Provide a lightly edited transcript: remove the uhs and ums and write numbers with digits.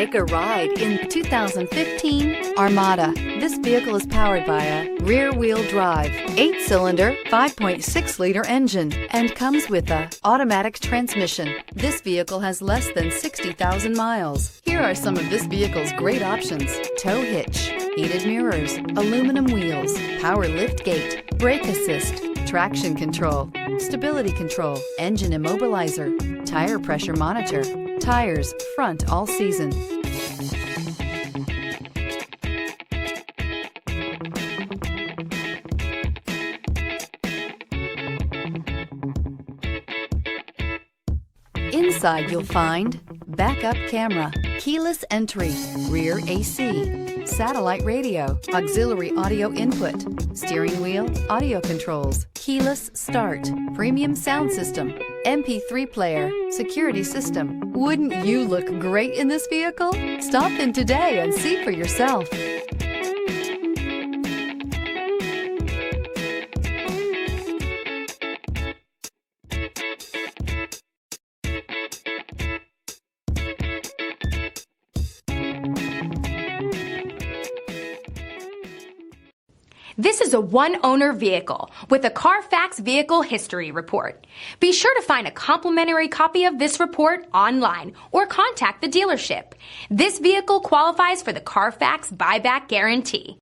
Take a ride in the 2015 Armada. This vehicle is powered by a rear-wheel drive, 8-cylinder, 5.6-liter engine, and comes with a automatic transmission. This vehicle has less than 60,000 miles. Here are some of this vehicle's great options: tow hitch, heated mirrors, aluminum wheels, power lift gate, brake assist, traction control, stability control, engine immobilizer, tire pressure monitor, tires front all season. Inside you'll find backup camera, keyless entry, rear AC, satellite radio, auxiliary audio input, steering wheel audio controls, keyless start, premium sound system, MP3 player, security system. Wouldn't you look great in this vehicle? Stop in today and see for yourself. This is a one-owner vehicle with a Carfax Vehicle History Report. Be sure to find a complimentary copy of this report online or contact the dealership. This vehicle qualifies for the Carfax Buyback Guarantee.